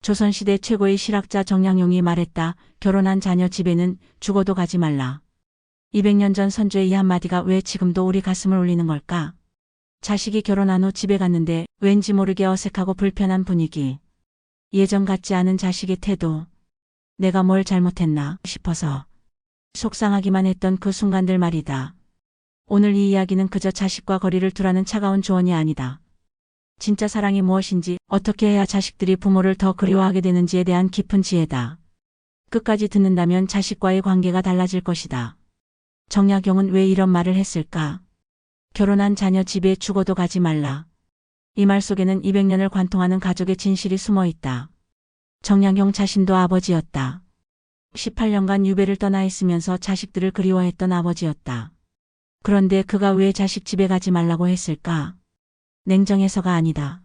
조선시대 최고의 실학자 정약용이 말했다. 결혼한 자녀 집에는 죽어도 가지 말라. 200년 전 선조의 이 한마디가 왜 지금도 우리 가슴을 울리는 걸까? 자식이 결혼한 후 집에 갔는데 왠지 모르게 어색하고 불편한 분위기. 예전 같지 않은 자식의 태도. 내가 뭘 잘못했나 싶어서 속상하기만 했던 그 순간들 말이다. 오늘 이 이야기는 그저 자식과 거리를 두라는 차가운 조언이 아니다. 진짜 사랑이 무엇인지, 어떻게 해야 자식들이 부모를 더 그리워하게 되는지에 대한 깊은 지혜다. 끝까지 듣는다면 자식과의 관계가 달라질 것이다. 정약용은 왜 이런 말을 했을까? 결혼한 자녀 집에 죽어도 가지 말라. 이 말 속에는 200년을 관통하는 가족의 진실이 숨어 있다. 정약용 자신도 아버지였다. 18년간 유배를 떠나 있으면서 자식들을 그리워했던 아버지였다. 그런데 그가 왜 자식 집에 가지 말라고 했을까? 냉정해서가 아니다.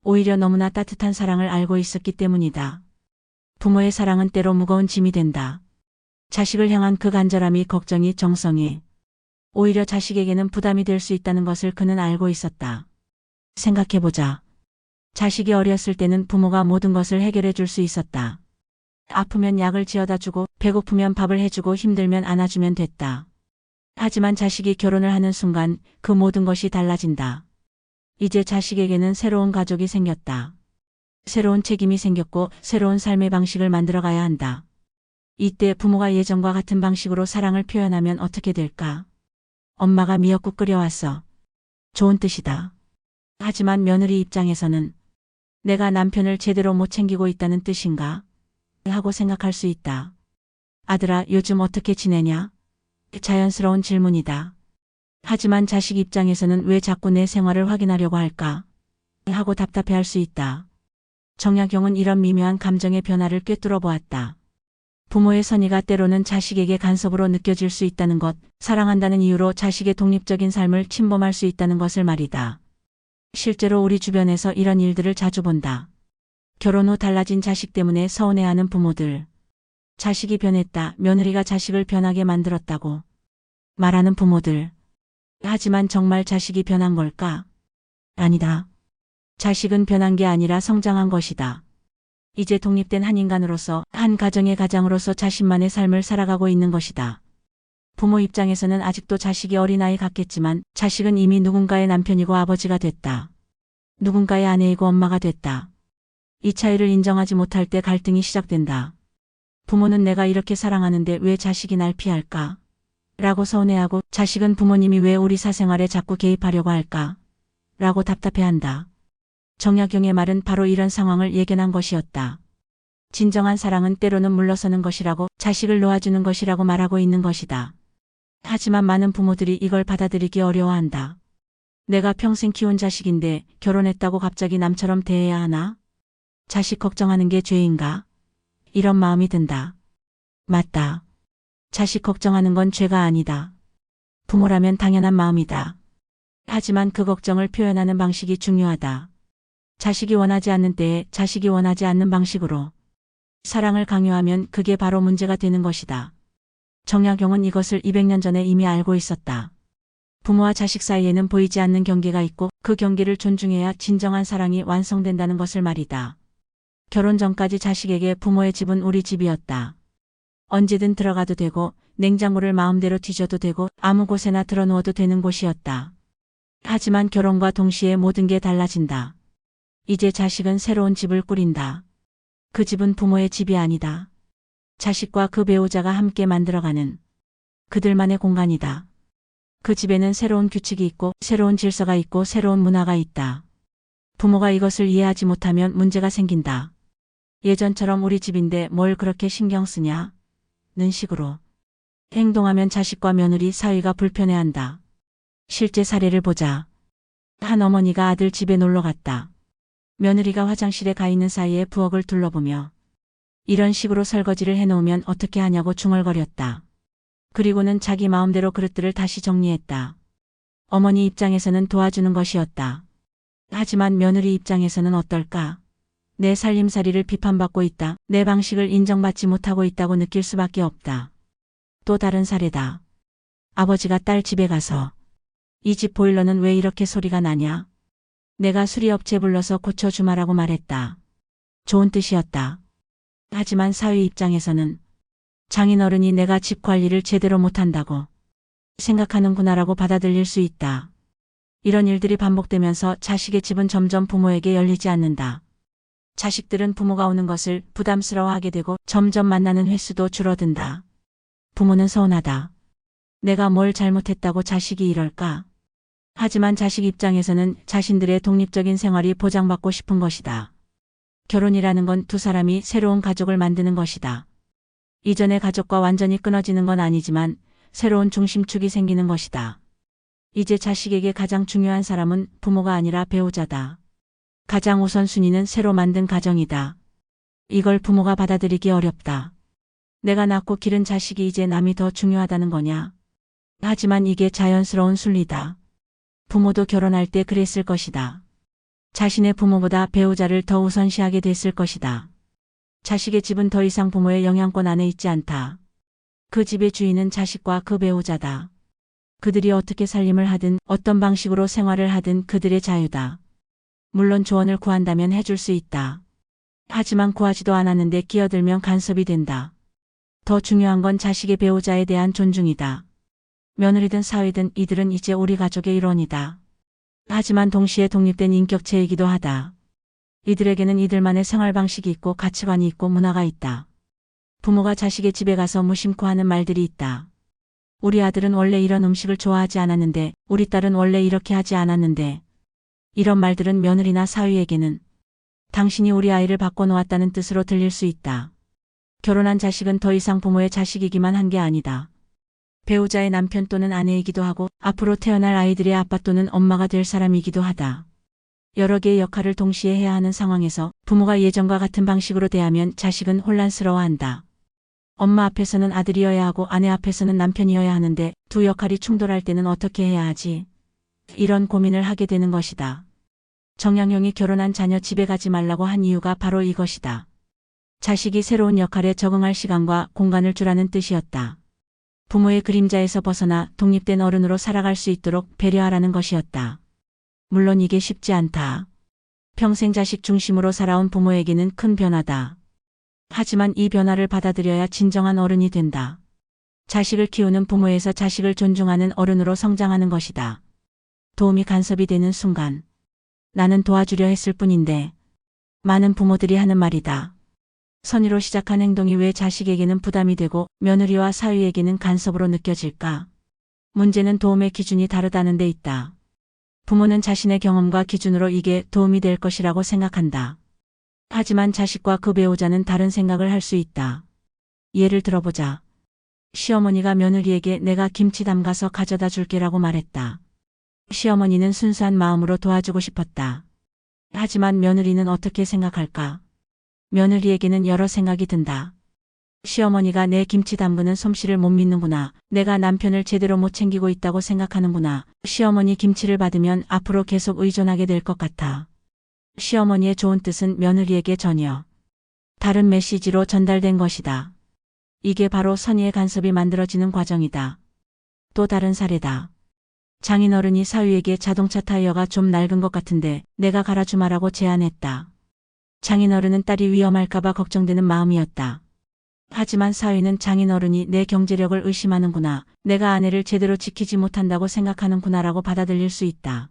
오히려 너무나 따뜻한 사랑을 알고 있었기 때문이다. 부모의 사랑은 때로 무거운 짐이 된다. 자식을 향한 그 간절함이, 걱정이, 정성이 오히려 자식에게는 부담이 될 수 있다는 것을 그는 알고 있었다. 생각해보자. 자식이 어렸을 때는 부모가 모든 것을 해결해 줄 수 있었다. 아프면 약을 지어다 주고, 배고프면 밥을 해주고, 힘들면 안아주면 됐다. 하지만 자식이 결혼을 하는 순간 그 모든 것이 달라진다. 이제 자식에게는 새로운 가족이 생겼다. 새로운 책임이 생겼고 새로운 삶의 방식을 만들어가야 한다. 이때 부모가 예전과 같은 방식으로 사랑을 표현하면 어떻게 될까? 엄마가 미역국 끓여왔어. 좋은 뜻이다. 하지만 며느리 입장에서는 내가 남편을 제대로 못 챙기고 있다는 뜻인가? 하고 생각할 수 있다. 아들아, 요즘 어떻게 지내냐? 자연스러운 질문이다. 하지만 자식 입장에서는 왜 자꾸 내 생활을 확인하려고 할까? 하고 답답해할 수 있다. 정약용은 이런 미묘한 감정의 변화를 꿰뚫어 보았다. 부모의 선의가 때로는 자식에게 간섭으로 느껴질 수 있다는 것, 사랑한다는 이유로 자식의 독립적인 삶을 침범할 수 있다는 것을 말이다. 실제로 우리 주변에서 이런 일들을 자주 본다. 결혼 후 달라진 자식 때문에 서운해하는 부모들. 자식이 변했다, 며느리가 자식을 변하게 만들었다고 말하는 부모들. 하지만 정말 자식이 변한 걸까? 아니다. 자식은 변한 게 아니라 성장한 것이다. 이제 독립된 한 인간으로서, 한 가정의 가장으로서 자신만의 삶을 살아가고 있는 것이다. 부모 입장에서는 아직도 자식이 어린아이 같겠지만 자식은 이미 누군가의 남편이고 아버지가 됐다. 누군가의 아내이고 엄마가 됐다. 이 차이를 인정하지 못할 때 갈등이 시작된다. 부모는 내가 이렇게 사랑하는데 왜 자식이 날 피할까? 라고 서운해하고, 자식은 부모님이 왜 우리 사생활에 자꾸 개입하려고 할까? 라고 답답해한다. 정약용의 말은 바로 이런 상황을 예견한 것이었다. 진정한 사랑은 때로는 물러서는 것이라고, 자식을 놓아주는 것이라고 말하고 있는 것이다. 하지만 많은 부모들이 이걸 받아들이기 어려워한다. 내가 평생 키운 자식인데 결혼했다고 갑자기 남처럼 대해야 하나? 자식 걱정하는 게 죄인가? 이런 마음이 든다. 맞다. 자식 걱정하는 건 죄가 아니다. 부모라면 당연한 마음이다. 하지만 그 걱정을 표현하는 방식이 중요하다. 자식이 원하지 않는 때에 자식이 원하지 않는 방식으로 사랑을 강요하면 그게 바로 문제가 되는 것이다. 정약용은 이것을 200년 전에 이미 알고 있었다. 부모와 자식 사이에는 보이지 않는 경계가 있고 그 경계를 존중해야 진정한 사랑이 완성된다는 것을 말이다. 결혼 전까지 자식에게 부모의 집은 우리 집이었다. 언제든 들어가도 되고 냉장고를 마음대로 뒤져도 되고 아무 곳에나 들어누워도 되는 곳이었다. 하지만 결혼과 동시에 모든 게 달라진다. 이제 자식은 새로운 집을 꾸린다. 그 집은 부모의 집이 아니다. 자식과 그 배우자가 함께 만들어가는 그들만의 공간이다. 그 집에는 새로운 규칙이 있고 새로운 질서가 있고 새로운 문화가 있다. 부모가 이것을 이해하지 못하면 문제가 생긴다. 예전처럼 우리 집인데 뭘 그렇게 신경 쓰냐? 는 식으로 행동하면 자식과 며느리 사이가 불편해한다. 실제 사례를 보자. 한 어머니가 아들 집에 놀러 갔다. 며느리가 화장실에 가 있는 사이에 부엌을 둘러보며 이런 식으로 설거지를 해놓으면 어떻게 하냐고 중얼거렸다. 그리고는 자기 마음대로 그릇들을 다시 정리했다. 어머니 입장에서는 도와주는 것이었다. 하지만 며느리 입장에서는 어떨까? 내 살림살이를 비판받고 있다. 내 방식을 인정받지 못하고 있다고 느낄 수밖에 없다. 또 다른 사례다. 아버지가 딸 집에 가서 이 집 보일러는 왜 이렇게 소리가 나냐? 내가 수리업체 불러서 고쳐주마라고 말했다. 좋은 뜻이었다. 하지만 사위 입장에서는 장인어른이 내가 집 관리를 제대로 못한다고 생각하는구나라고 받아들일 수 있다. 이런 일들이 반복되면서 자식의 집은 점점 부모에게 열리지 않는다. 자식들은 부모가 오는 것을 부담스러워하게 되고 점점 만나는 횟수도 줄어든다. 부모는 서운하다. 내가 뭘 잘못했다고 자식이 이럴까? 하지만 자식 입장에서는 자신들의 독립적인 생활이 보장받고 싶은 것이다. 결혼이라는 건 두 사람이 새로운 가족을 만드는 것이다. 이전의 가족과 완전히 끊어지는 건 아니지만 새로운 중심축이 생기는 것이다. 이제 자식에게 가장 중요한 사람은 부모가 아니라 배우자다. 가장 우선순위는 새로 만든 가정이다. 이걸 부모가 받아들이기 어렵다. 내가 낳고 기른 자식이 이제 남이 더 중요하다는 거냐? 하지만 이게 자연스러운 순리다. 부모도 결혼할 때 그랬을 것이다. 자신의 부모보다 배우자를 더 우선시하게 됐을 것이다. 자식의 집은 더 이상 부모의 영향권 안에 있지 않다. 그 집의 주인은 자식과 그 배우자다. 그들이 어떻게 살림을 하든 어떤 방식으로 생활을 하든 그들의 자유다. 물론 조언을 구한다면 해줄 수 있다. 하지만 구하지도 않았는데 끼어들면 간섭이 된다. 더 중요한 건 자식의 배우자에 대한 존중이다. 며느리든 사위든 이들은 이제 우리 가족의 일원이다. 하지만 동시에 독립된 인격체이기도 하다. 이들에게는 이들만의 생활 방식이 있고 가치관이 있고 문화가 있다. 부모가 자식의 집에 가서 무심코 하는 말들이 있다. 우리 아들은 원래 이런 음식을 좋아하지 않았는데, 우리 딸은 원래 이렇게 하지 않았는데. 이런 말들은 며느리나 사위에게는 당신이 우리 아이를 바꿔놓았다는 뜻으로 들릴 수 있다. 결혼한 자식은 더 이상 부모의 자식이기만 한 게 아니다. 배우자의 남편 또는 아내이기도 하고 앞으로 태어날 아이들의 아빠 또는 엄마가 될 사람이기도 하다. 여러 개의 역할을 동시에 해야 하는 상황에서 부모가 예전과 같은 방식으로 대하면 자식은 혼란스러워한다. 엄마 앞에서는 아들이어야 하고 아내 앞에서는 남편이어야 하는데 두 역할이 충돌할 때는 어떻게 해야 하지? 이런 고민을 하게 되는 것이다. 정양용이 결혼한 자녀 집에 가지 말라고 한 이유가 바로 이것이다. 자식이 새로운 역할에 적응할 시간과 공간을 주라는 뜻이었다. 부모의 그림자에서 벗어나 독립된 어른으로 살아갈 수 있도록 배려하라는 것이었다. 물론 이게 쉽지 않다. 평생 자식 중심으로 살아온 부모에게는 큰 변화다. 하지만 이 변화를 받아들여야 진정한 어른이 된다. 자식을 키우는 부모에서 자식을 존중하는 어른으로 성장하는 것이다. 도움이 간섭이 되는 순간 나는 도와주려 했을 뿐인데 많은 부모들이 하는 말이다. 선의로 시작한 행동이 왜 자식에게는 부담이 되고 며느리와 사위에게는 간섭으로 느껴질까? 문제는 도움의 기준이 다르다는 데 있다. 부모는 자신의 경험과 기준으로 이게 도움이 될 것이라고 생각한다. 하지만 자식과 그 배우자는 다른 생각을 할 수 있다. 예를 들어보자. 시어머니가 며느리에게 내가 김치 담가서 가져다 줄게라고 말했다. 시어머니는 순수한 마음으로 도와주고 싶었다. 하지만 며느리는 어떻게 생각할까? 며느리에게는 여러 생각이 든다. 시어머니가 내 김치 담그는 솜씨를 못 믿는구나. 내가 남편을 제대로 못 챙기고 있다고 생각하는구나. 시어머니 김치를 받으면 앞으로 계속 의존하게 될 것 같아. 시어머니의 좋은 뜻은 며느리에게 전혀 다른 메시지로 전달된 것이다. 이게 바로 선의의 간섭이 만들어지는 과정이다. 또 다른 사례다. 장인어른이 사위에게 자동차 타이어가 좀 낡은 것 같은데 내가 갈아주마라고 제안했다. 장인어른은 딸이 위험할까봐 걱정되는 마음이었다. 하지만 사위는 장인어른이 내 경제력을 의심하는구나. 내가 아내를 제대로 지키지 못한다고 생각하는구나라고 받아들일 수 있다.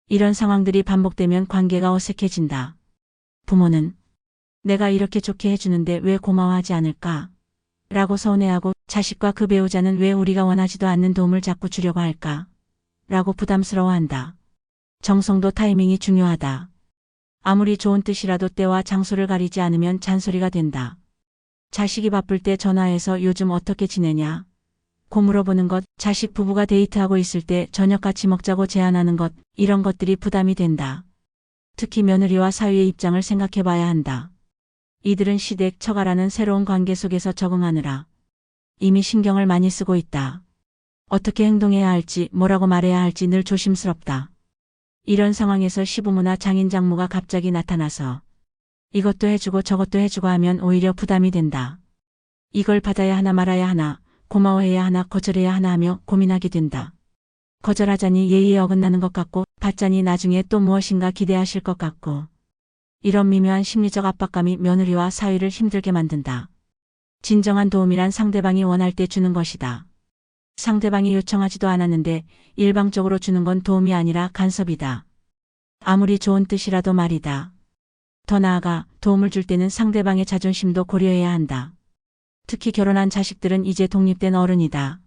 이런 상황들이 반복되면 관계가 어색해진다. 부모는 내가 이렇게 좋게 해주는데 왜 고마워하지 않을까? 라고 서운해하고 자식과 그 배우자는 왜 우리가 원하지도 않는 도움을 자꾸 주려고 할까? 라고 부담스러워한다. 정성도 타이밍이 중요하다. 아무리 좋은 뜻이라도 때와 장소를 가리지 않으면 잔소리가 된다. 자식이 바쁠 때 전화해서 요즘 어떻게 지내냐? 고 물어보는 것, 자식 부부가 데이트하고 있을 때 저녁 같이 먹자고 제안하는 것, 이런 것들이 부담이 된다. 특히 며느리와 사위의 입장을 생각해 봐야 한다. 이들은 시댁 처가라는 새로운 관계 속에서 적응하느라 이미 신경을 많이 쓰고 있다. 어떻게 행동해야 할지, 뭐라고 말해야 할지 늘 조심스럽다. 이런 상황에서 시부모나 장인장모가 갑자기 나타나서 이것도 해주고 저것도 해주고 하면 오히려 부담이 된다. 이걸 받아야 하나 말아야 하나, 고마워해야 하나 거절해야 하나 하며 고민하게 된다. 거절하자니 예의에 어긋나는 것 같고 받자니 나중에 또 무엇인가 기대하실 것 같고 이런 미묘한 심리적 압박감이 며느리와 사위를 힘들게 만든다. 진정한 도움이란 상대방이 원할 때 주는 것이다. 상대방이 요청하지도 않았는데 일방적으로 주는 건 도움이 아니라 간섭이다. 아무리 좋은 뜻이라도 말이다. 더 나아가 도움을 줄 때는 상대방의 자존심도 고려해야 한다. 특히 결혼한 자식들은 이제 독립된 어른이다.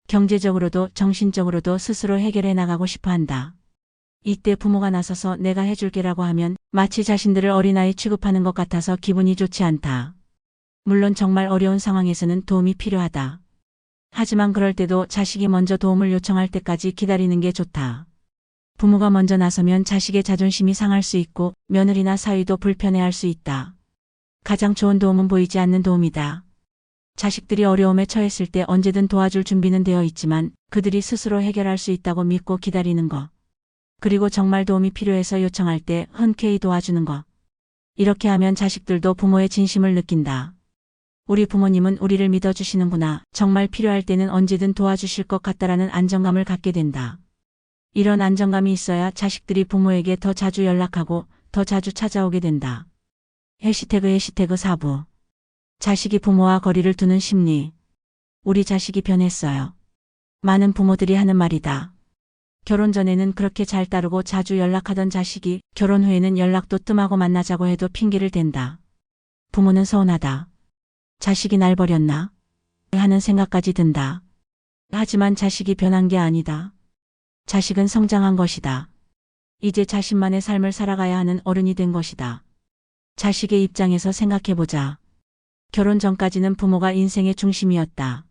경제적으로도 정신적으로도 스스로 해결해 나가고 싶어 한다. 이때 부모가 나서서 내가 해줄게라고 하면 마치 자신들을 어린아이 취급하는 것 같아서 기분이 좋지 않다. 물론 정말 어려운 상황에서는 도움이 필요하다. 하지만 그럴 때도 자식이 먼저 도움을 요청할 때까지 기다리는 게 좋다. 부모가 먼저 나서면 자식의 자존심이 상할 수 있고 며느리나 사위도 불편해할 수 있다. 가장 좋은 도움은 보이지 않는 도움이다. 자식들이 어려움에 처했을 때 언제든 도와줄 준비는 되어 있지만 그들이 스스로 해결할 수 있다고 믿고 기다리는 것. 그리고 정말 도움이 필요해서 요청할 때 흔쾌히 도와주는 것. 이렇게 하면 자식들도 부모의 진심을 느낀다. 우리 부모님은 우리를 믿어주시는구나. 정말 필요할 때는 언제든 도와주실 것 같다라는 안정감을 갖게 된다. 이런 안정감이 있어야 자식들이 부모에게 더 자주 연락하고 더 자주 찾아오게 된다. 해시태그 4부. 자식이 부모와 거리를 두는 심리. 우리 자식이 변했어요. 많은 부모들이 하는 말이다. 결혼 전에는 그렇게 잘 따르고 자주 연락하던 자식이 결혼 후에는 연락도 뜸하고 만나자고 해도 핑계를 댄다. 부모는 서운하다. 자식이 날 버렸나? 하는 생각까지 든다. 하지만 자식이 변한 게 아니다. 자식은 성장한 것이다. 이제 자신만의 삶을 살아가야 하는 어른이 된 것이다. 자식의 입장에서 생각해보자. 결혼 전까지는 부모가 인생의 중심이었다.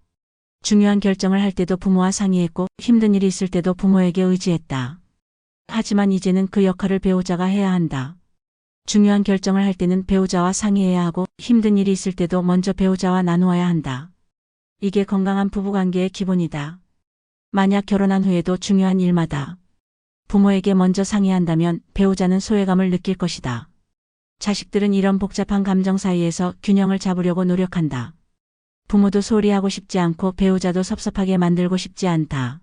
중요한 결정을 할 때도 부모와 상의했고 힘든 일이 있을 때도 부모에게 의지했다. 하지만 이제는 그 역할을 배우자가 해야 한다. 중요한 결정을 할 때는 배우자와 상의해야 하고 힘든 일이 있을 때도 먼저 배우자와 나누어야 한다. 이게 건강한 부부관계의 기본이다. 만약 결혼한 후에도 중요한 일마다 부모에게 먼저 상의한다면 배우자는 소외감을 느낄 것이다. 자식들은 이런 복잡한 감정 사이에서 균형을 잡으려고 노력한다. 부모도 소홀히 하고 싶지 않고 배우자도 섭섭하게 만들고 싶지 않다.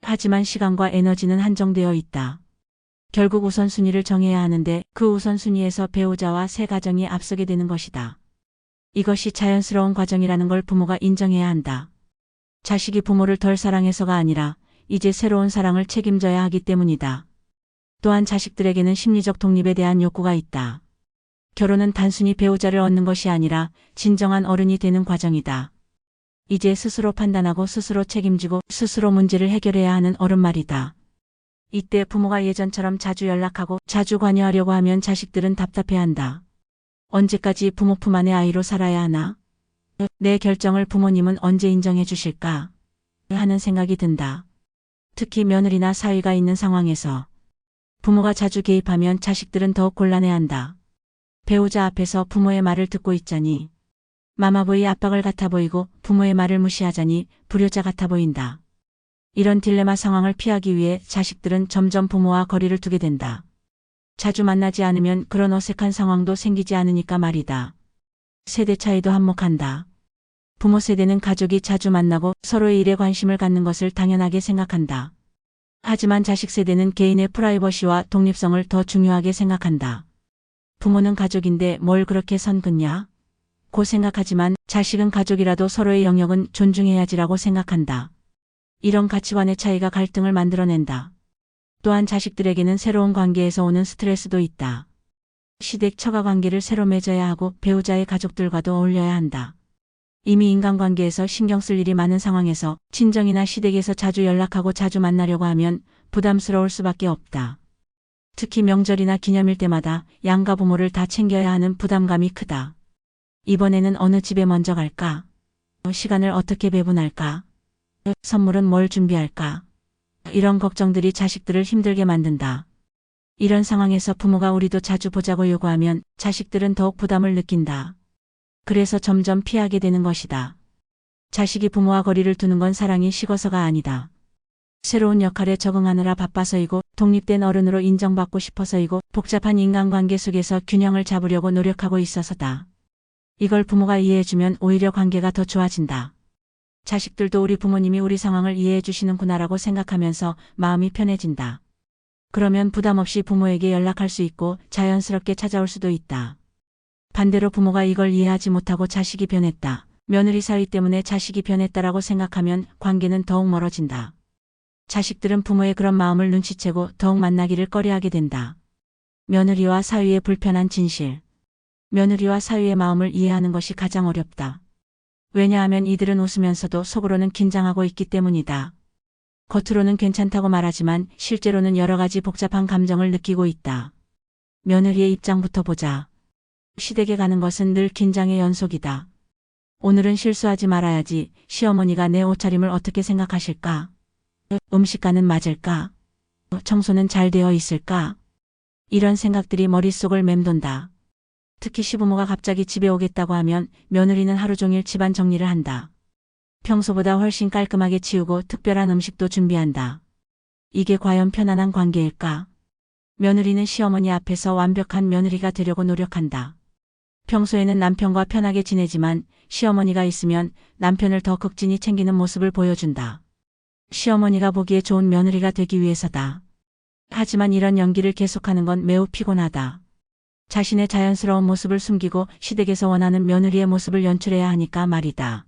하지만 시간과 에너지는 한정되어 있다. 결국 우선순위를 정해야 하는데 그 우선순위에서 배우자와 새 가정이 앞서게 되는 것이다. 이것이 자연스러운 과정이라는 걸 부모가 인정해야 한다. 자식이 부모를 덜 사랑해서가 아니라 이제 새로운 사랑을 책임져야 하기 때문이다. 또한 자식들에게는 심리적 독립에 대한 욕구가 있다. 결혼은 단순히 배우자를 얻는 것이 아니라 진정한 어른이 되는 과정이다. 이제 스스로 판단하고 스스로 책임지고 스스로 문제를 해결해야 하는 어른 말이다. 이때 부모가 예전처럼 자주 연락하고 자주 관여하려고 하면 자식들은 답답해한다. 언제까지 부모 품 안의 아이로 살아야 하나? 내 결정을 부모님은 언제 인정해 주실까? 하는 생각이 든다. 특히 며느리나 사위가 있는 상황에서 부모가 자주 개입하면 자식들은 더욱 곤란해한다. 배우자 앞에서 부모의 말을 듣고 있자니 마마보이 압박을 같아 보이고 부모의 말을 무시하자니 불효자 같아 보인다. 이런 딜레마 상황을 피하기 위해 자식들은 점점 부모와 거리를 두게 된다. 자주 만나지 않으면 그런 어색한 상황도 생기지 않으니까 말이다. 세대 차이도 한몫한다. 부모 세대는 가족이 자주 만나고 서로의 일에 관심을 갖는 것을 당연하게 생각한다. 하지만 자식 세대는 개인의 프라이버시와 독립성을 더 중요하게 생각한다. 부모는 가족인데 뭘 그렇게 선 긋냐? 고 생각하지만 자식은 가족이라도 서로의 영역은 존중해야지라고 생각한다. 이런 가치관의 차이가 갈등을 만들어낸다. 또한 자식들에게는 새로운 관계에서 오는 스트레스도 있다. 시댁 처가 관계를 새로 맺어야 하고 배우자의 가족들과도 어울려야 한다. 이미 인간관계에서 신경 쓸 일이 많은 상황에서 친정이나 시댁에서 자주 연락하고 자주 만나려고 하면 부담스러울 수밖에 없다. 특히 명절이나 기념일 때마다 양가 부모를 다 챙겨야 하는 부담감이 크다. 이번에는 어느 집에 먼저 갈까? 시간을 어떻게 배분할까? 선물은 뭘 준비할까? 이런 걱정들이 자식들을 힘들게 만든다. 이런 상황에서 부모가 우리도 자주 보자고 요구하면 자식들은 더욱 부담을 느낀다. 그래서 점점 피하게 되는 것이다. 자식이 부모와 거리를 두는 건 사랑이 식어서가 아니다. 새로운 역할에 적응하느라 바빠서이고 독립된 어른으로 인정받고 싶어서이고 복잡한 인간관계 속에서 균형을 잡으려고 노력하고 있어서다. 이걸 부모가 이해해주면 오히려 관계가 더 좋아진다. 자식들도 우리 부모님이 우리 상황을 이해해 주시는구나라고 생각하면서 마음이 편해진다. 그러면 부담 없이 부모에게 연락할 수 있고 자연스럽게 찾아올 수도 있다. 반대로 부모가 이걸 이해하지 못하고 자식이 변했다. 며느리 사위 때문에 자식이 변했다라고 생각하면 관계는 더욱 멀어진다. 자식들은 부모의 그런 마음을 눈치채고 더욱 만나기를 꺼려하게 된다. 며느리와 사위의 불편한 진실. 며느리와 사위의 마음을 이해하는 것이 가장 어렵다. 왜냐하면 이들은 웃으면서도 속으로는 긴장하고 있기 때문이다. 겉으로는 괜찮다고 말하지만 실제로는 여러 가지 복잡한 감정을 느끼고 있다. 며느리의 입장부터 보자. 시댁에 가는 것은 늘 긴장의 연속이다. 오늘은 실수하지 말아야지. 시어머니가 내 옷차림을 어떻게 생각하실까? 음식가는 맞을까? 청소는 잘 되어 있을까? 이런 생각들이 머릿속을 맴돈다. 특히 시부모가 갑자기 집에 오겠다고 하면 며느리는 하루 종일 집안 정리를 한다. 평소보다 훨씬 깔끔하게 치우고 특별한 음식도 준비한다. 이게 과연 편안한 관계일까? 며느리는 시어머니 앞에서 완벽한 며느리가 되려고 노력한다. 평소에는 남편과 편하게 지내지만 시어머니가 있으면 남편을 더 극진히 챙기는 모습을 보여준다. 시어머니가 보기에 좋은 며느리가 되기 위해서다. 하지만 이런 연기를 계속하는 건 매우 피곤하다. 자신의 자연스러운 모습을 숨기고 시댁에서 원하는 며느리의 모습을 연출해야 하니까 말이다.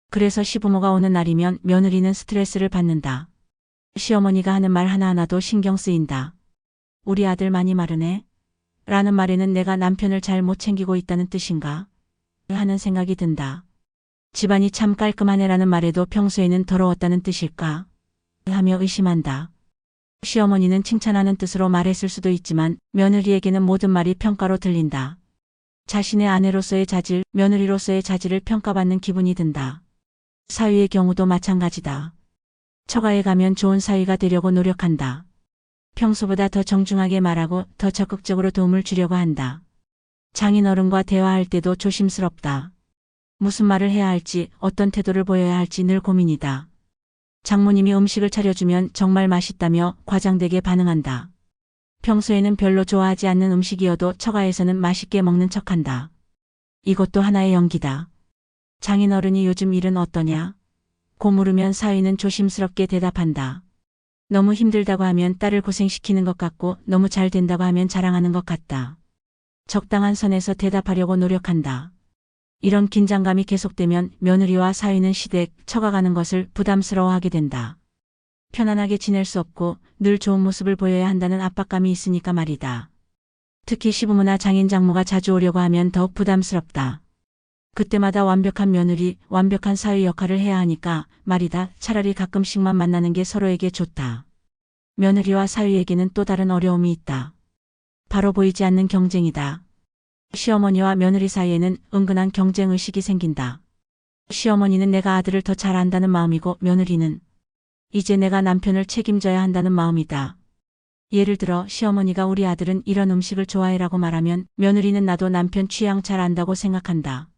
그래서 시부모가 오는 날이면 며느리는 스트레스를 받는다. 시어머니가 하는 말 하나하나도 신경 쓰인다. 우리 아들 많이 마르네? 라는 말에는 내가 남편을 잘 못 챙기고 있다는 뜻인가? 하는 생각이 든다. 집안이 참 깔끔하네라는 말에도 평소에는 더러웠다는 뜻일까? 하며 의심한다. 시어머니는 칭찬하는 뜻으로 말했을 수도 있지만 며느리에게는 모든 말이 평가로 들린다. 자신의 아내로서의 자질, 며느리로서의 자질을 평가받는 기분이 든다. 사위의 경우도 마찬가지다. 처가에 가면 좋은 사위가 되려고 노력한다. 평소보다 더 정중하게 말하고 더 적극적으로 도움을 주려고 한다. 장인어른과 대화할 때도 조심스럽다. 무슨 말을 해야 할지, 어떤 태도를 보여야 할지 늘 고민이다. 장모님이 음식을 차려주면 정말 맛있다며 과장되게 반응한다. 평소에는 별로 좋아하지 않는 음식이어도 처가에서는 맛있게 먹는 척한다. 이것도 하나의 연기다. 장인어른이 요즘 일은 어떠냐? 고 물으면 사위는 조심스럽게 대답한다. 너무 힘들다고 하면 딸을 고생시키는 것 같고 너무 잘 된다고 하면 자랑하는 것 같다. 적당한 선에서 대답하려고 노력한다. 이런 긴장감이 계속되면 며느리와 사위는 시댁, 처가 가는 것을 부담스러워하게 된다. 편안하게 지낼 수 없고 늘 좋은 모습을 보여야 한다는 압박감이 있으니까 말이다. 특히 시부모나 장인 장모가 자주 오려고 하면 더욱 부담스럽다. 그때마다 완벽한 며느리, 완벽한 사위 역할을 해야 하니까 말이다. 차라리 가끔씩만 만나는 게 서로에게 좋다. 며느리와 사위에게는 또 다른 어려움이 있다. 바로 보이지 않는 경쟁이다. 시어머니와 며느리 사이에는 은근한 경쟁의식이 생긴다. 시어머니는 내가 아들을 더 잘 안다는 마음이고 며느리는 이제 내가 남편을 책임져야 한다는 마음이다. 예를 들어 시어머니가 우리 아들은 이런 음식을 좋아해라고 말하면 며느리는 나도 남편 취향 잘 안다고 생각한다.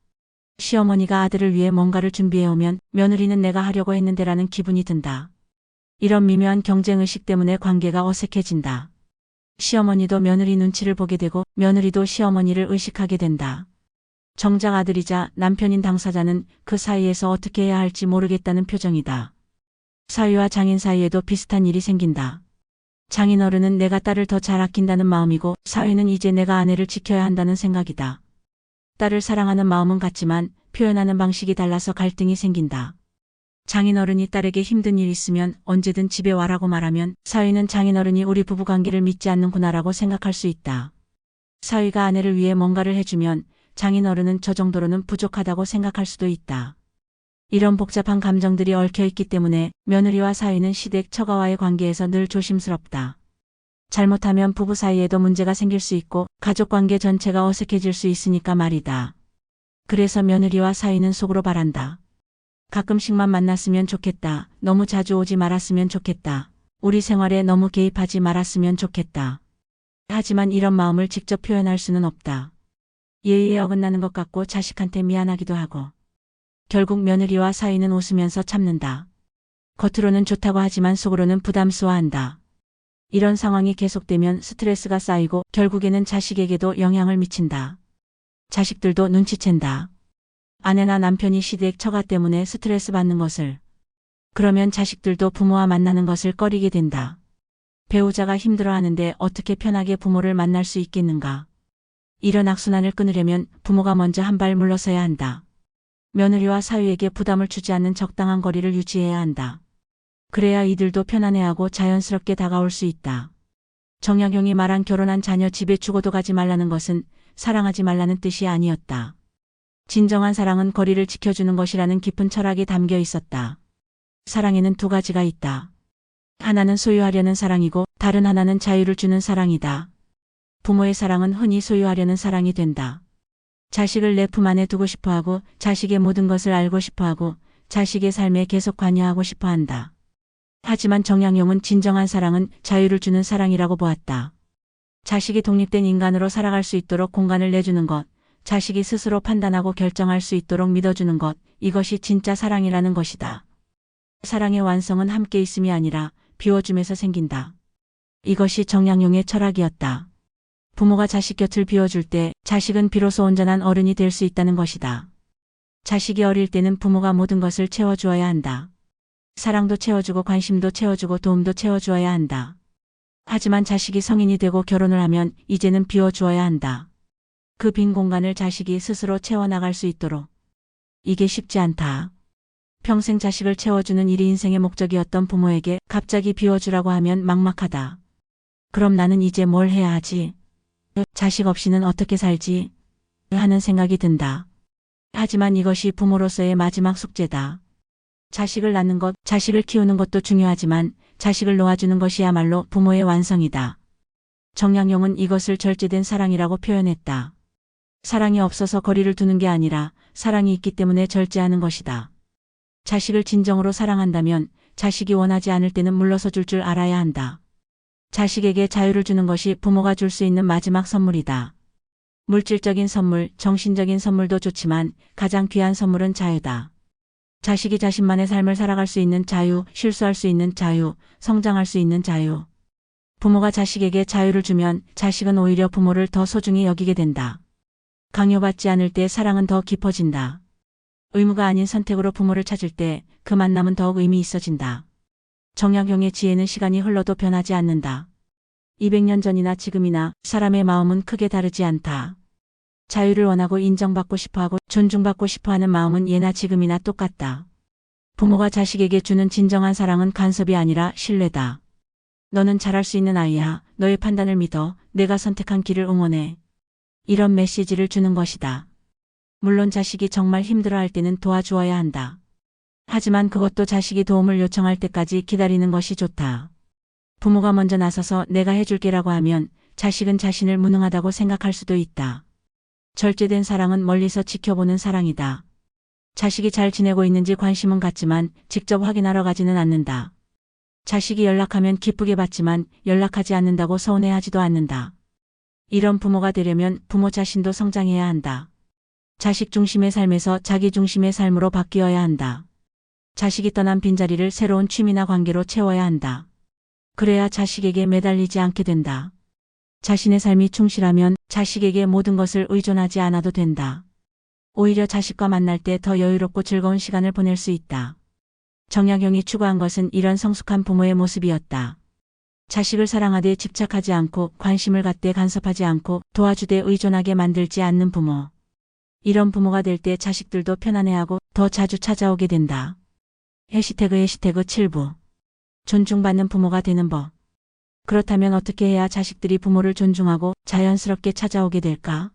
시어머니가 아들을 위해 뭔가를 준비해오면 며느리는 내가 하려고 했는데라는 기분이 든다. 이런 미묘한 경쟁의식 때문에 관계가 어색해진다. 시어머니도 며느리 눈치를 보게 되고 며느리도 시어머니를 의식하게 된다. 정작 아들이자 남편인 당사자는 그 사이에서 어떻게 해야 할지 모르겠다는 표정이다. 사위와 장인 사이에도 비슷한 일이 생긴다. 장인어른은 내가 딸을 더 잘 아낀다는 마음이고 사위는 이제 내가 아내를 지켜야 한다는 생각이다. 딸을 사랑하는 마음은 같지만 표현하는 방식이 달라서 갈등이 생긴다. 장인어른이 딸에게 힘든 일 있으면 언제든 집에 와라고 말하면 사위는 장인어른이 우리 부부관계를 믿지 않는구나라고 생각할 수 있다. 사위가 아내를 위해 뭔가를 해주면 장인어른은 저 정도로는 부족하다고 생각할 수도 있다. 이런 복잡한 감정들이 얽혀있기 때문에 며느리와 사위는 시댁 처가와의 관계에서 늘 조심스럽다. 잘못하면 부부 사이에도 문제가 생길 수 있고 가족관계 전체가 어색해질 수 있으니까 말이다. 그래서 며느리와 사위는 속으로 바란다. 가끔씩만 만났으면 좋겠다. 너무 자주 오지 말았으면 좋겠다. 우리 생활에 너무 개입하지 말았으면 좋겠다. 하지만 이런 마음을 직접 표현할 수는 없다. 예의에 어긋나는 것 같고 자식한테 미안하기도 하고. 결국 며느리와 사위는 웃으면서 참는다. 겉으로는 좋다고 하지만 속으로는 부담스러워한다. 이런 상황이 계속되면 스트레스가 쌓이고 결국에는 자식에게도 영향을 미친다. 자식들도 눈치챈다. 아내나 남편이 시댁 처가 때문에 스트레스 받는 것을. 그러면 자식들도 부모와 만나는 것을 꺼리게 된다. 배우자가 힘들어하는데 어떻게 편하게 부모를 만날 수 있겠는가. 이런 악순환을 끊으려면 부모가 먼저 한 발 물러서야 한다. 며느리와 사위에게 부담을 주지 않는 적당한 거리를 유지해야 한다. 그래야 이들도 편안해하고 자연스럽게 다가올 수 있다. 정약용이 말한 결혼한 자녀 집에 죽어도 가지 말라는 것은 사랑하지 말라는 뜻이 아니었다. 진정한 사랑은 거리를 지켜주는 것이라는 깊은 철학이 담겨 있었다. 사랑에는 두 가지가 있다. 하나는 소유하려는 사랑이고 다른 하나는 자유를 주는 사랑이다. 부모의 사랑은 흔히 소유하려는 사랑이 된다. 자식을 내 품 안에 두고 싶어하고 자식의 모든 것을 알고 싶어하고 자식의 삶에 계속 관여하고 싶어한다. 하지만 정약용은 진정한 사랑은 자유를 주는 사랑이라고 보았다. 자식이 독립된 인간으로 살아갈 수 있도록 공간을 내주는 것, 자식이 스스로 판단하고 결정할 수 있도록 믿어주는 것, 이것이 진짜 사랑이라는 것이다. 사랑의 완성은 함께 있음이 아니라 비워줌에서 생긴다. 이것이 정약용의 철학이었다. 부모가 자식 곁을 비워줄 때 자식은 비로소 온전한 어른이 될 수 있다는 것이다. 자식이 어릴 때는 부모가 모든 것을 채워주어야 한다. 사랑도 채워주고 관심도 채워주고 도움도 채워주어야 한다. 하지만 자식이 성인이 되고 결혼을 하면 이제는 비워주어야 한다. 그 빈 공간을 자식이 스스로 채워나갈 수 있도록. 이게 쉽지 않다. 평생 자식을 채워주는 일이 인생의 목적이었던 부모에게 갑자기 비워주라고 하면 막막하다. 그럼 나는 이제 뭘 해야 하지? 자식 없이는 어떻게 살지? 하는 생각이 든다. 하지만 이것이 부모로서의 마지막 숙제다. 자식을 낳는 것, 자식을 키우는 것도 중요하지만 자식을 놓아주는 것이야말로 부모의 완성이다. 정약용은 이것을 절제된 사랑이라고 표현했다. 사랑이 없어서 거리를 두는 게 아니라 사랑이 있기 때문에 절제하는 것이다. 자식을 진정으로 사랑한다면 자식이 원하지 않을 때는 물러서 줄 줄 알아야 한다. 자식에게 자유를 주는 것이 부모가 줄 수 있는 마지막 선물이다. 물질적인 선물, 정신적인 선물도 좋지만 가장 귀한 선물은 자유다. 자식이 자신만의 삶을 살아갈 수 있는 자유, 실수할 수 있는 자유, 성장할 수 있는 자유. 부모가 자식에게 자유를 주면 자식은 오히려 부모를 더 소중히 여기게 된다. 강요받지 않을 때 사랑은 더 깊어진다. 의무가 아닌 선택으로 부모를 찾을 때 그 만남은 더욱 의미 있어진다. 정약용의 지혜는 시간이 흘러도 변하지 않는다. 200년 전이나 지금이나 사람의 마음은 크게 다르지 않다. 자유를 원하고 인정받고 싶어하고 존중받고 싶어하는 마음은 예나 지금이나 똑같다. 부모가 자식에게 주는 진정한 사랑은 간섭이 아니라 신뢰다. 너는 잘할 수 있는 아이야. 너의 판단을 믿어. 내가 선택한 길을 응원해. 이런 메시지를 주는 것이다. 물론 자식이 정말 힘들어할 때는 도와주어야 한다. 하지만 그것도 자식이 도움을 요청할 때까지 기다리는 것이 좋다. 부모가 먼저 나서서 내가 해줄게라고 하면 자식은 자신을 무능하다고 생각할 수도 있다. 절제된 사랑은 멀리서 지켜보는 사랑이다. 자식이 잘 지내고 있는지 관심은 갖지만 직접 확인하러 가지는 않는다. 자식이 연락하면 기쁘게 받지만 연락하지 않는다고 서운해하지도 않는다. 이런 부모가 되려면 부모 자신도 성장해야 한다. 자식 중심의 삶에서 자기 중심의 삶으로 바뀌어야 한다. 자식이 떠난 빈자리를 새로운 취미나 관계로 채워야 한다. 그래야 자식에게 매달리지 않게 된다. 자신의 삶이 충실하면 자식에게 모든 것을 의존하지 않아도 된다. 오히려 자식과 만날 때 더 여유롭고 즐거운 시간을 보낼 수 있다. 정약용이 추구한 것은 이런 성숙한 부모의 모습이었다. 자식을 사랑하되 집착하지 않고 관심을 갖되 간섭하지 않고 도와주되 의존하게 만들지 않는 부모. 이런 부모가 될 때 자식들도 편안해하고 더 자주 찾아오게 된다. 해시태그 7부. 존중받는 부모가 되는 법. 그렇다면 어떻게 해야 자식들이 부모를 존중하고 자연스럽게 찾아오게 될까?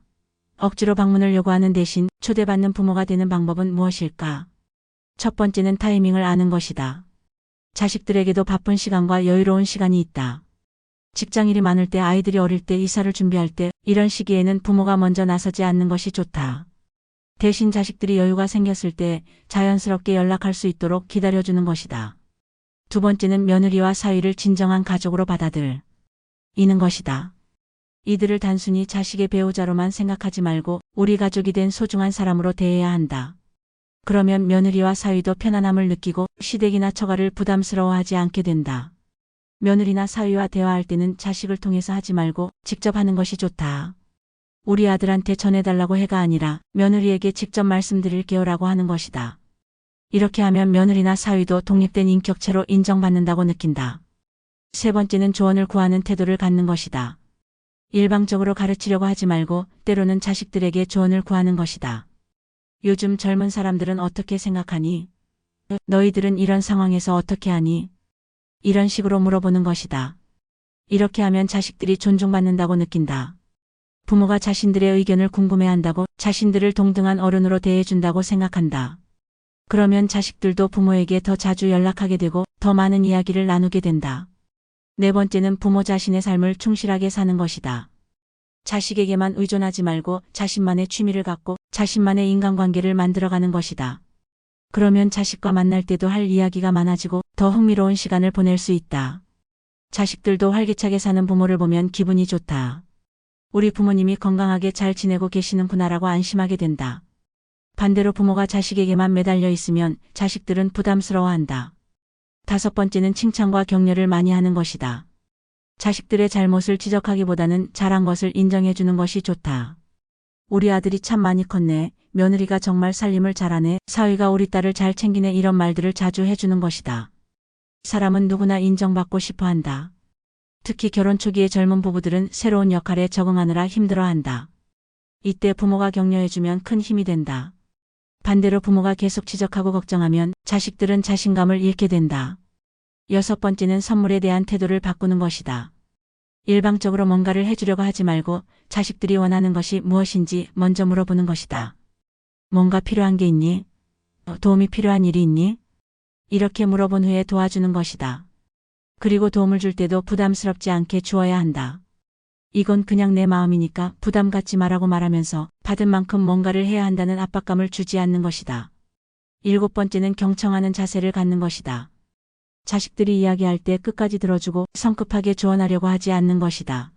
억지로 방문을 요구하는 대신 초대받는 부모가 되는 방법은 무엇일까? 첫 번째는 타이밍을 아는 것이다. 자식들에게도 바쁜 시간과 여유로운 시간이 있다. 직장일이 많을 때, 아이들이 어릴 때, 이사를 준비할 때 이런 시기에는 부모가 먼저 나서지 않는 것이 좋다. 대신 자식들이 여유가 생겼을 때 자연스럽게 연락할 수 있도록 기다려주는 것이다. 두 번째는 며느리와 사위를 진정한 가족으로 받아들이는 것이다. 이들을 단순히 자식의 배우자로만 생각하지 말고 우리 가족이 된 소중한 사람으로 대해야 한다. 그러면 며느리와 사위도 편안함을 느끼고 시댁이나 처가를 부담스러워하지 않게 된다. 며느리나 사위와 대화할 때는 자식을 통해서 하지 말고 직접 하는 것이 좋다. 우리 아들한테 전해달라고 해가 아니라 며느리에게 직접 말씀드릴게요라고 하는 것이다. 이렇게 하면 며느리나 사위도 독립된 인격체로 인정받는다고 느낀다. 세 번째는 조언을 구하는 태도를 갖는 것이다. 일방적으로 가르치려고 하지 말고 때로는 자식들에게 조언을 구하는 것이다. 요즘 젊은 사람들은 어떻게 생각하니? 너희들은 이런 상황에서 어떻게 하니? 이런 식으로 물어보는 것이다. 이렇게 하면 자식들이 존중받는다고 느낀다. 부모가 자신들의 의견을 궁금해한다고 자신들을 동등한 어른으로 대해준다고 생각한다. 그러면 자식들도 부모에게 더 자주 연락하게 되고 더 많은 이야기를 나누게 된다. 네 번째는 부모 자신의 삶을 충실하게 사는 것이다. 자식에게만 의존하지 말고 자신만의 취미를 갖고 자신만의 인간관계를 만들어가는 것이다. 그러면 자식과 만날 때도 할 이야기가 많아지고 더 흥미로운 시간을 보낼 수 있다. 자식들도 활기차게 사는 부모를 보면 기분이 좋다. 우리 부모님이 건강하게 잘 지내고 계시는구나라고 안심하게 된다. 반대로 부모가 자식에게만 매달려 있으면 자식들은 부담스러워한다. 다섯 번째는 칭찬과 격려를 많이 하는 것이다. 자식들의 잘못을 지적하기보다는 잘한 것을 인정해 주는 것이 좋다. 우리 아들이 참 많이 컸네. 며느리가 정말 살림을 잘하네. 사위가 우리 딸을 잘 챙기네. 이런 말들을 자주 해주는 것이다. 사람은 누구나 인정받고 싶어 한다. 특히 결혼 초기의 젊은 부부들은 새로운 역할에 적응하느라 힘들어한다. 이때 부모가 격려해주면 큰 힘이 된다. 반대로 부모가 계속 지적하고 걱정하면 자식들은 자신감을 잃게 된다. 여섯 번째는 선물에 대한 태도를 바꾸는 것이다. 일방적으로 뭔가를 해주려고 하지 말고 자식들이 원하는 것이 무엇인지 먼저 물어보는 것이다. 뭔가 필요한 게 있니? 도움이 필요한 일이 있니? 이렇게 물어본 후에 도와주는 것이다. 그리고 도움을 줄 때도 부담스럽지 않게 주어야 한다. 이건 그냥 내 마음이니까 부담 갖지 마라고 말하면서 받은 만큼 뭔가를 해야 한다는 압박감을 주지 않는 것이다. 일곱 번째는 경청하는 자세를 갖는 것이다. 자식들이 이야기할 때 끝까지 들어주고 성급하게 조언하려고 하지 않는 것이다.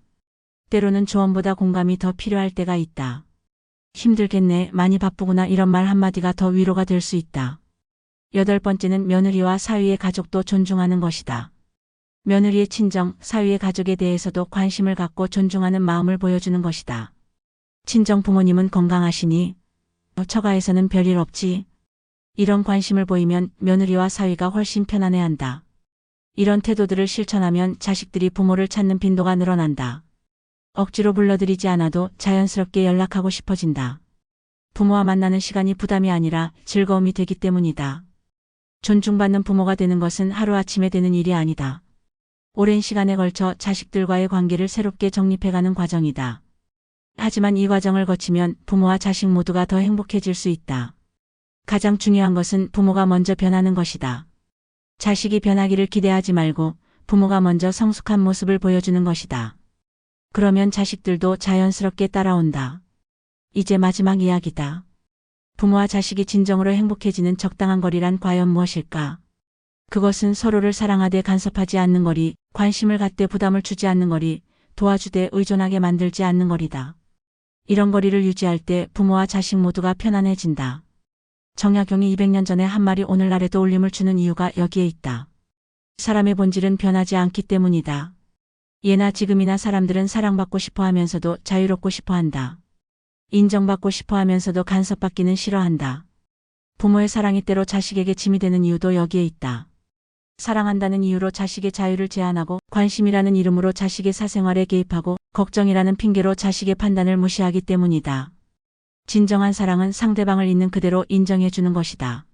때로는 조언보다 공감이 더 필요할 때가 있다. 힘들겠네, 많이 바쁘구나 이런 말 한마디가 더 위로가 될 수 있다. 여덟 번째는 며느리와 사위의 가족도 존중하는 것이다. 며느리의 친정, 사위의 가족에 대해서도 관심을 갖고 존중하는 마음을 보여주는 것이다. 친정 부모님은 건강하시니? 처가에서는 별일 없지? 이런 관심을 보이면 며느리와 사위가 훨씬 편안해한다. 이런 태도들을 실천하면 자식들이 부모를 찾는 빈도가 늘어난다. 억지로 불러들이지 않아도 자연스럽게 연락하고 싶어진다. 부모와 만나는 시간이 부담이 아니라 즐거움이 되기 때문이다. 존중받는 부모가 되는 것은 하루아침에 되는 일이 아니다. 오랜 시간에 걸쳐 자식들과의 관계를 새롭게 정립해가는 과정이다. 하지만 이 과정을 거치면 부모와 자식 모두가 더 행복해질 수 있다. 가장 중요한 것은 부모가 먼저 변하는 것이다. 자식이 변하기를 기대하지 말고 부모가 먼저 성숙한 모습을 보여주는 것이다. 그러면 자식들도 자연스럽게 따라온다. 이제 마지막 이야기다. 부모와 자식이 진정으로 행복해지는 적당한 거리란 과연 무엇일까? 그것은 서로를 사랑하되 간섭하지 않는 거리, 관심을 갖되 부담을 주지 않는 거리, 도와주되 의존하게 만들지 않는 거리다. 이런 거리를 유지할 때 부모와 자식 모두가 편안해진다. 정약용이 200년 전에 한 말이 오늘날에도 울림을 주는 이유가 여기에 있다. 사람의 본질은 변하지 않기 때문이다. 예나 지금이나 사람들은 사랑받고 싶어 하면서도 자유롭고 싶어 한다. 인정받고 싶어 하면서도 간섭받기는 싫어한다. 부모의 사랑이 때로 자식에게 짐이 되는 이유도 여기에 있다. 사랑한다는 이유로 자식의 자유를 제한하고 관심이라는 이름으로 자식의 사생활에 개입하고 걱정이라는 핑계로 자식의 판단을 무시하기 때문이다. 진정한 사랑은 상대방을 있는 그대로 인정해 주는 것이다.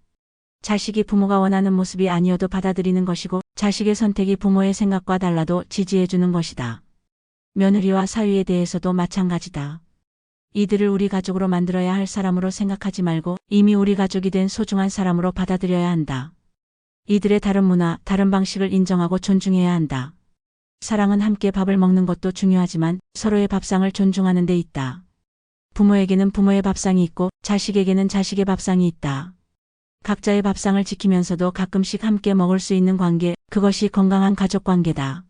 자식이 부모가 원하는 모습이 아니어도 받아들이는 것이고 자식의 선택이 부모의 생각과 달라도 지지해 주는 것이다. 며느리와 사위에 대해서도 마찬가지다. 이들을 우리 가족으로 만들어야 할 사람으로 생각하지 말고 이미 우리 가족이 된 소중한 사람으로 받아들여야 한다. 이들의 다른 문화, 다른 방식을 인정하고 존중해야 한다. 사랑은 함께 밥을 먹는 것도 중요하지만 서로의 밥상을 존중하는 데 있다. 부모에게는 부모의 밥상이 있고 자식에게는 자식의 밥상이 있다. 각자의 밥상을 지키면서도 가끔씩 함께 먹을 수 있는 관계, 그것이 건강한 가족 관계다.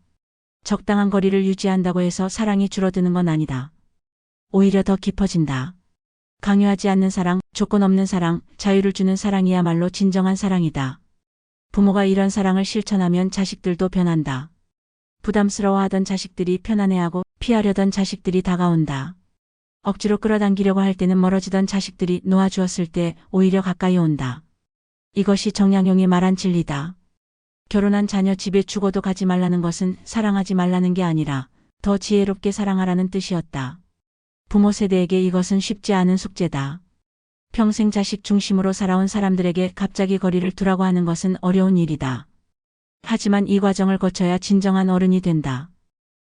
적당한 거리를 유지한다고 해서 사랑이 줄어드는 건 아니다. 오히려 더 깊어진다. 강요하지 않는 사랑, 조건 없는 사랑, 자유를 주는 사랑이야말로 진정한 사랑이다. 부모가 이런 사랑을 실천하면 자식들도 변한다. 부담스러워하던 자식들이 편안해하고 피하려던 자식들이 다가온다. 억지로 끌어당기려고 할 때는 멀어지던 자식들이 놓아주었을 때 오히려 가까이 온다. 이것이 정약용이 말한 진리다. 결혼한 자녀 집에 죽어도 가지 말라는 것은 사랑하지 말라는 게 아니라 더 지혜롭게 사랑하라는 뜻이었다. 부모 세대에게 이것은 쉽지 않은 숙제다. 평생 자식 중심으로 살아온 사람들에게 갑자기 거리를 두라고 하는 것은 어려운 일이다. 하지만 이 과정을 거쳐야 진정한 어른이 된다.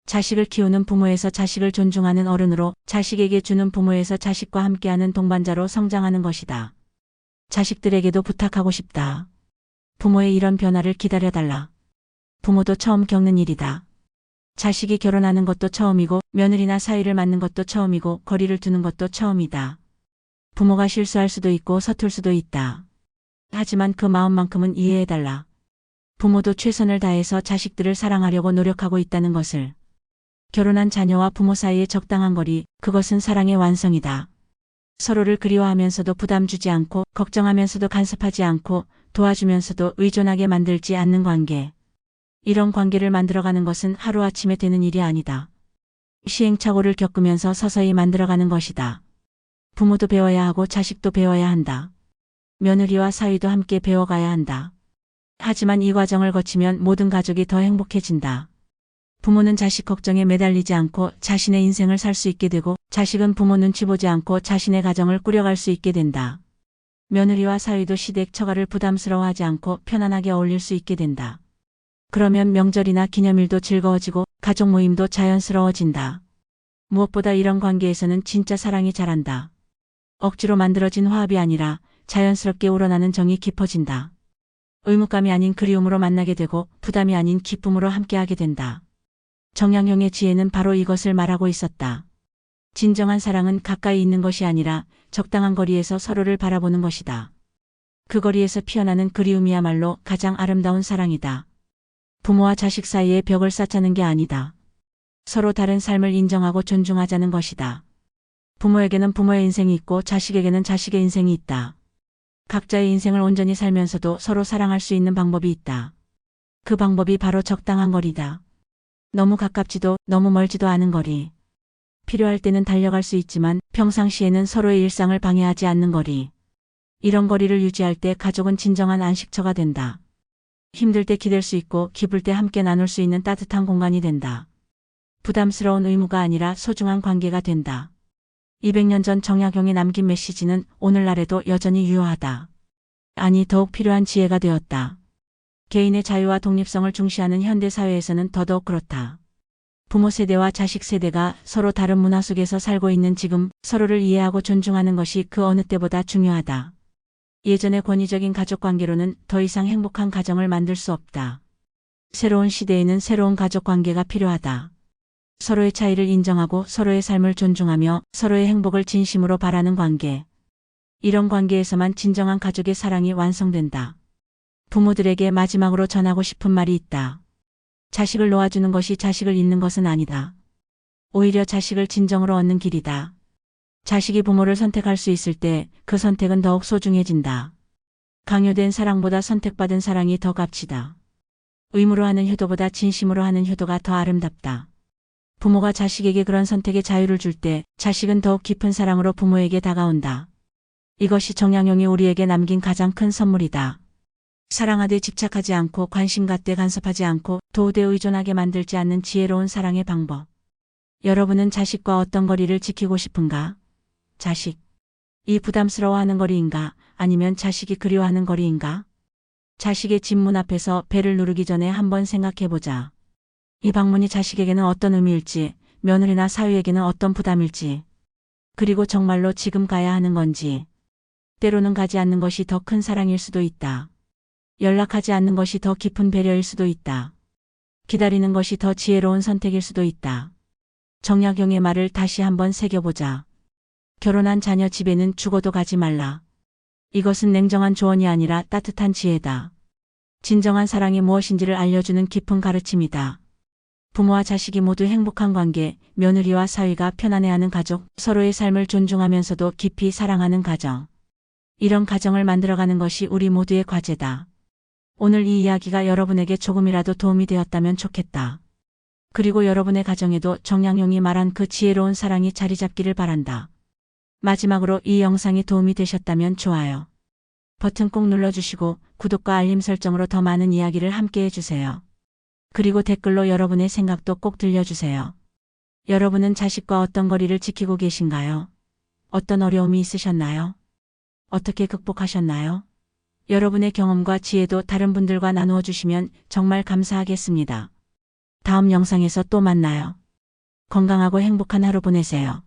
자식을 키우는 부모에서 자식을 존중하는 어른으로, 자식에게 주는 부모에서 자식과 함께하는 동반자로 성장하는 것이다. 자식들에게도 부탁하고 싶다. 부모의 이런 변화를 기다려달라. 부모도 처음 겪는 일이다. 자식이 결혼하는 것도 처음이고, 며느리나 사위를 맡는 것도 처음이고, 거리를 두는 것도 처음이다. 부모가 실수할 수도 있고 서툴 수도 있다. 하지만 그 마음만큼은 이해해달라. 부모도 최선을 다해서 자식들을 사랑하려고 노력하고 있다는 것을. 결혼한 자녀와 부모 사이의 적당한 거리, 그것은 사랑의 완성이다. 서로를 그리워하면서도 부담 주지 않고, 걱정하면서도 간섭하지 않고, 도와주면서도 의존하게 만들지 않는 관계. 이런 관계를 만들어가는 것은 하루아침에 되는 일이 아니다. 시행착오를 겪으면서 서서히 만들어가는 것이다. 부모도 배워야 하고 자식도 배워야 한다. 며느리와 사위도 함께 배워가야 한다. 하지만 이 과정을 거치면 모든 가족이 더 행복해진다. 부모는 자식 걱정에 매달리지 않고 자신의 인생을 살 수 있게 되고, 자식은 부모 눈치 보지 않고 자신의 가정을 꾸려갈 수 있게 된다. 며느리와 사위도 시댁 처가를 부담스러워하지 않고 편안하게 어울릴 수 있게 된다. 그러면 명절이나 기념일도 즐거워지고 가족 모임도 자연스러워진다. 무엇보다 이런 관계에서는 진짜 사랑이 자란다. 억지로 만들어진 화합이 아니라 자연스럽게 우러나는 정이 깊어진다. 의무감이 아닌 그리움으로 만나게 되고, 부담이 아닌 기쁨으로 함께하게 된다. 정약용의 지혜는 바로 이것을 말하고 있었다. 진정한 사랑은 가까이 있는 것이 아니라 적당한 거리에서 서로를 바라보는 것이다. 그 거리에서 피어나는 그리움이야말로 가장 아름다운 사랑이다. 부모와 자식 사이에 벽을 쌓자는 게 아니다. 서로 다른 삶을 인정하고 존중하자는 것이다. 부모에게는 부모의 인생이 있고 자식에게는 자식의 인생이 있다. 각자의 인생을 온전히 살면서도 서로 사랑할 수 있는 방법이 있다. 그 방법이 바로 적당한 거리다. 너무 가깝지도 너무 멀지도 않은 거리. 필요할 때는 달려갈 수 있지만 평상시에는 서로의 일상을 방해하지 않는 거리. 이런 거리를 유지할 때 가족은 진정한 안식처가 된다. 힘들 때 기댈 수 있고 기쁠 때 함께 나눌 수 있는 따뜻한 공간이 된다. 부담스러운 의무가 아니라 소중한 관계가 된다. 200년 전 정약용이 남긴 메시지는 오늘날에도 여전히 유효하다. 아니, 더욱 필요한 지혜가 되었다. 개인의 자유와 독립성을 중시하는 현대 사회에서는 더더욱 그렇다. 부모 세대와 자식 세대가 서로 다른 문화 속에서 살고 있는 지금, 서로를 이해하고 존중하는 것이 그 어느 때보다 중요하다. 예전의 권위적인 가족 관계로는 더 이상 행복한 가정을 만들 수 없다. 새로운 시대에는 새로운 가족 관계가 필요하다. 서로의 차이를 인정하고 서로의 삶을 존중하며 서로의 행복을 진심으로 바라는 관계. 이런 관계에서만 진정한 가족의 사랑이 완성된다. 부모들에게 마지막으로 전하고 싶은 말이 있다. 자식을 놓아주는 것이 자식을 잃는 것은 아니다. 오히려 자식을 진정으로 얻는 길이다. 자식이 부모를 선택할 수 있을 때 그 선택은 더욱 소중해진다. 강요된 사랑보다 선택받은 사랑이 더 값지다. 의무로 하는 효도보다 진심으로 하는 효도가 더 아름답다. 부모가 자식에게 그런 선택의 자유를 줄 때 자식은 더욱 깊은 사랑으로 부모에게 다가온다. 이것이 정약용이 우리에게 남긴 가장 큰 선물이다. 사랑하되 집착하지 않고 관심 갖되 간섭하지 않고 도우되 의존하게 만들지 않는 지혜로운 사랑의 방법. 여러분은 자식과 어떤 거리를 지키고 싶은가? 자식. 이 부담스러워하는 거리인가? 아니면 자식이 그리워하는 거리인가? 자식의 집 문 앞에서 벨을 누르기 전에 한번 생각해보자. 이 방문이 자식에게는 어떤 의미일지, 며느리나 사위에게는 어떤 부담일지, 그리고 정말로 지금 가야 하는 건지. 때로는 가지 않는 것이 더 큰 사랑일 수도 있다. 연락하지 않는 것이 더 깊은 배려일 수도 있다. 기다리는 것이 더 지혜로운 선택일 수도 있다. 정약용의 말을 다시 한번 새겨보자. 결혼한 자녀 집에는 죽어도 가지 말라. 이것은 냉정한 조언이 아니라 따뜻한 지혜다. 진정한 사랑이 무엇인지를 알려주는 깊은 가르침이다. 부모와 자식이 모두 행복한 관계, 며느리와 사위가 편안해하는 가족, 서로의 삶을 존중하면서도 깊이 사랑하는 가정. 이런 가정을 만들어가는 것이 우리 모두의 과제다. 오늘 이 이야기가 여러분에게 조금이라도 도움이 되었다면 좋겠다. 그리고 여러분의 가정에도 정약용이 말한 그 지혜로운 사랑이 자리 잡기를 바란다. 마지막으로 이 영상이 도움이 되셨다면 좋아요 버튼 꼭 눌러주시고 구독과 알림 설정으로 더 많은 이야기를 함께 해주세요. 그리고 댓글로 여러분의 생각도 꼭 들려주세요. 여러분은 자식과 어떤 거리를 지키고 계신가요? 어떤 어려움이 있으셨나요? 어떻게 극복하셨나요? 여러분의 경험과 지혜도 다른 분들과 나누어 주시면 정말 감사하겠습니다. 다음 영상에서 또 만나요. 건강하고 행복한 하루 보내세요.